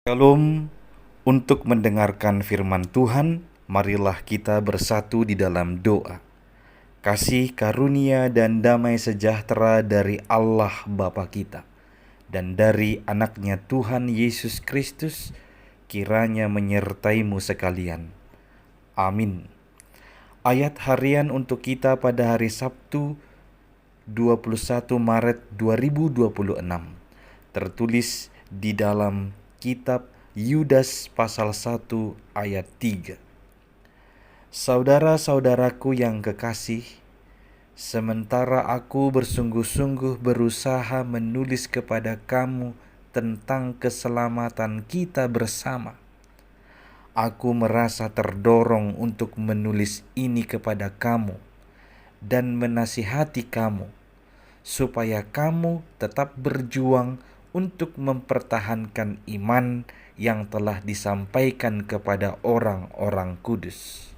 Shalom. Untuk mendengarkan firman Tuhan, marilah kita bersatu di dalam doa. Kasih karunia dan damai sejahtera dari Allah Bapa kita dan dari anaknya Tuhan Yesus Kristus kiranya menyertaimu sekalian. Amin. Ayat harian untuk kita pada hari Sabtu 21 Maret 2026 tertulis di dalam kitab Yudas pasal 1 ayat 3. Saudara-saudaraku yang kekasih, sementara aku bersungguh-sungguh berusaha menulis kepada kamu tentang keselamatan kita bersama, aku merasa terdorong untuk menulis ini kepada kamu dan menasihati kamu, supaya kamu tetap berjuang untuk mempertahankan iman yang telah disampaikan kepada orang-orang kudus.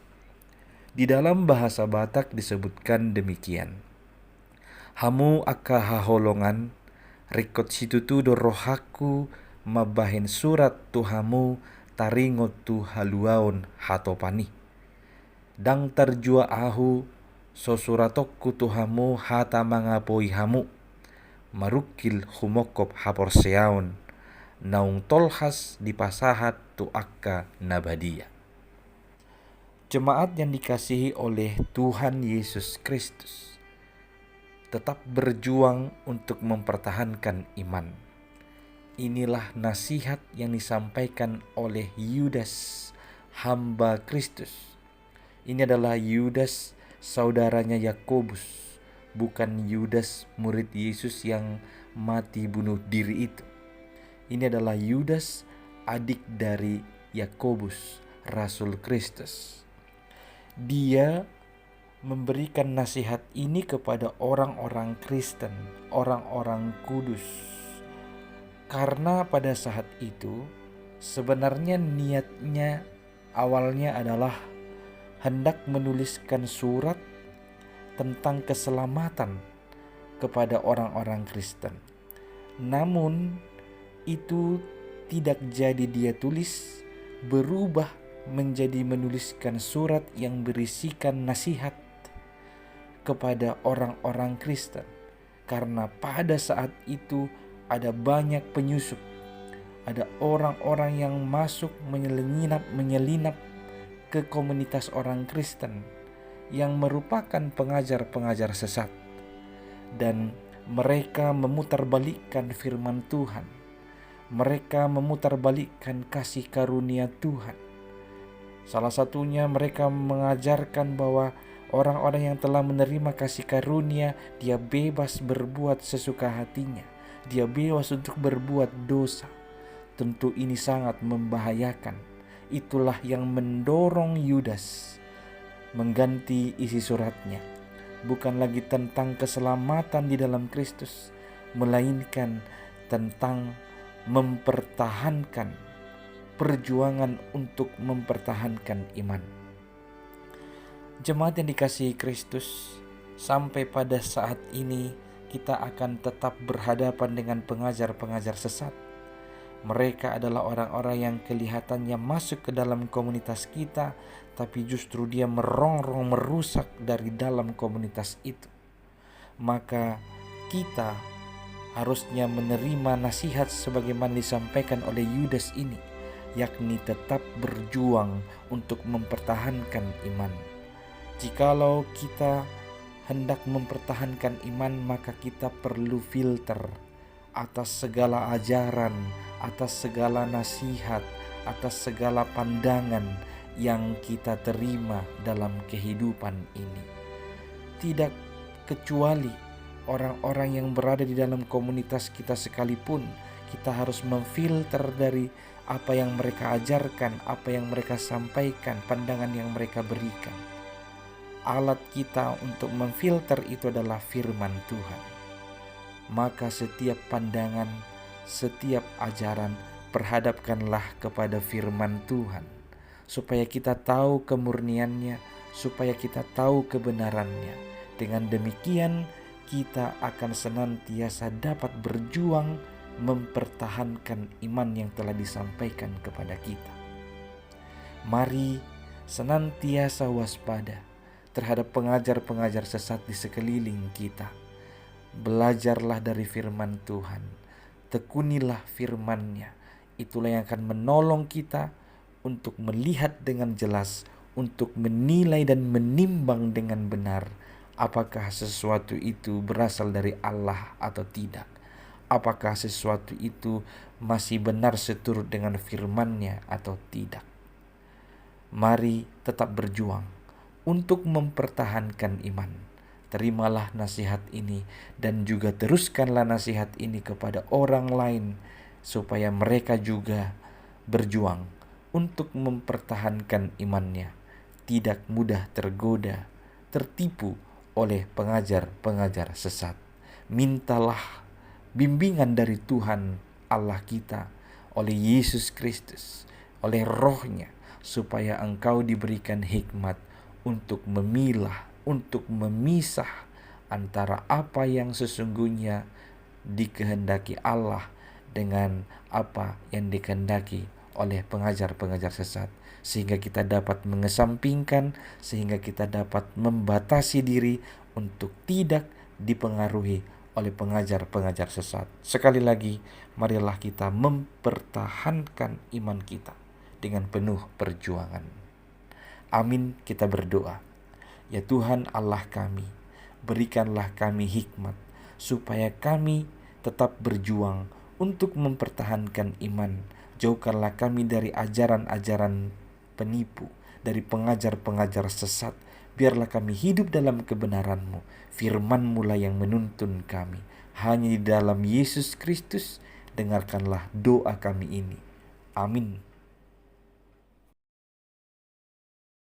Di dalam bahasa Batak disebutkan demikian. Hamu aka haholongan, rikot situtu dorohaku mabahen surat tuhamu taringot tu haluaon hatopani. Dang terjua ahu sosuratokku tuhamu hata mangapoi hamu. Marukil humokop haporseaon, naung tolhas dipasahat tu akka nabadia. Jemaat yang dikasihi oleh Tuhan Yesus Kristus, tetap berjuang untuk mempertahankan iman. Inilah nasihat yang disampaikan oleh Yudas, hamba Kristus. Ini adalah Yudas, saudaranya Yakobus, bukan Yudas murid Yesus yang mati bunuh diri itu. Ini adalah Yudas, adik dari Yakobus, Rasul Kristus. Dia memberikan nasihat ini kepada orang-orang Kristen, orang-orang kudus. Karena pada saat itu sebenarnya niatnya awalnya adalah hendak menuliskan surat tentang keselamatan kepada orang-orang Kristen. Namun itu tidak jadi dia tulis, berubah menjadi menuliskan surat yang berisikan nasihat kepada orang-orang Kristen. Karena pada saat itu ada banyak penyusup, ada orang-orang yang masuk menyelinap ke komunitas orang Kristen yang merupakan pengajar-pengajar sesat, dan mereka memutarbalikkan firman Tuhan. Mereka memutarbalikkan kasih karunia Tuhan. Salah satunya mereka mengajarkan bahwa orang-orang yang telah menerima kasih karunia, dia bebas berbuat sesuka hatinya, dia bebas untuk berbuat dosa. Tentu ini sangat membahayakan. Itulah yang mendorong Yudas mengganti isi suratnya, bukan lagi tentang keselamatan di dalam Kristus, melainkan tentang mempertahankan perjuangan untuk mempertahankan iman. Jemaat yang dikasihi Kristus, sampai pada saat ini kita akan tetap berhadapan dengan pengajar-pengajar sesat. Mereka adalah orang-orang yang kelihatannya masuk ke dalam komunitas kita, tapi justru dia merongrong, merusak dari dalam komunitas itu. Maka kita harusnya menerima nasihat sebagaimana disampaikan oleh Yudas ini, yakni tetap berjuang untuk mempertahankan iman. Jikalau kita hendak mempertahankan iman, maka kita perlu filter atas segala ajaran, atas segala nasihat, atas segala pandangan yang kita terima dalam kehidupan ini. Tidak kecuali orang-orang yang berada di dalam komunitas kita sekalipun, kita harus memfilter dari apa yang mereka ajarkan, apa yang mereka sampaikan, pandangan yang mereka berikan. Alat kita untuk memfilter itu adalah firman Tuhan. Maka setiap pandangan, setiap ajaran, perhadapkanlah kepada firman Tuhan, supaya kita tahu kemurniannya, supaya kita tahu kebenarannya. Dengan demikian kita akan senantiasa dapat berjuang mempertahankan iman yang telah disampaikan kepada kita. Mari senantiasa waspada terhadap pengajar-pengajar sesat di sekeliling kita. Belajarlah dari firman Tuhan, tekunilah firman-Nya. Itulah yang akan menolong kita untuk melihat dengan jelas, untuk menilai dan menimbang dengan benar apakah sesuatu itu berasal dari Allah atau tidak. Apakah sesuatu itu masih benar seturut dengan firman-Nya atau tidak. Mari tetap berjuang untuk mempertahankan iman. Terimalah nasihat ini dan juga teruskanlah nasihat ini kepada orang lain supaya mereka juga berjuang untuk mempertahankan imannya, tidak mudah tergoda, tertipu oleh pengajar-pengajar sesat. Mintalah bimbingan dari Tuhan Allah kita oleh Yesus Kristus, oleh Roh-Nya, supaya engkau diberikan hikmat untuk memilah, untuk memisah antara apa yang sesungguhnya dikehendaki Allah dengan apa yang dikehendaki oleh pengajar-pengajar sesat, sehingga kita dapat mengesampingkan, sehingga kita dapat membatasi diri untuk tidak dipengaruhi oleh pengajar-pengajar sesat. Sekali lagi, marilah kita mempertahankan iman kita dengan penuh perjuangan. Amin, kita berdoa. Ya Tuhan Allah kami, berikanlah kami hikmat supaya kami tetap berjuang untuk mempertahankan iman. Jauhkanlah kami dari ajaran-ajaran penipu, dari pengajar-pengajar sesat. Biarlah kami hidup dalam kebenaran-Mu. Firman-Mu lah yang menuntun kami. Hanya di dalam Yesus Kristus, dengarkanlah doa kami ini. Amin.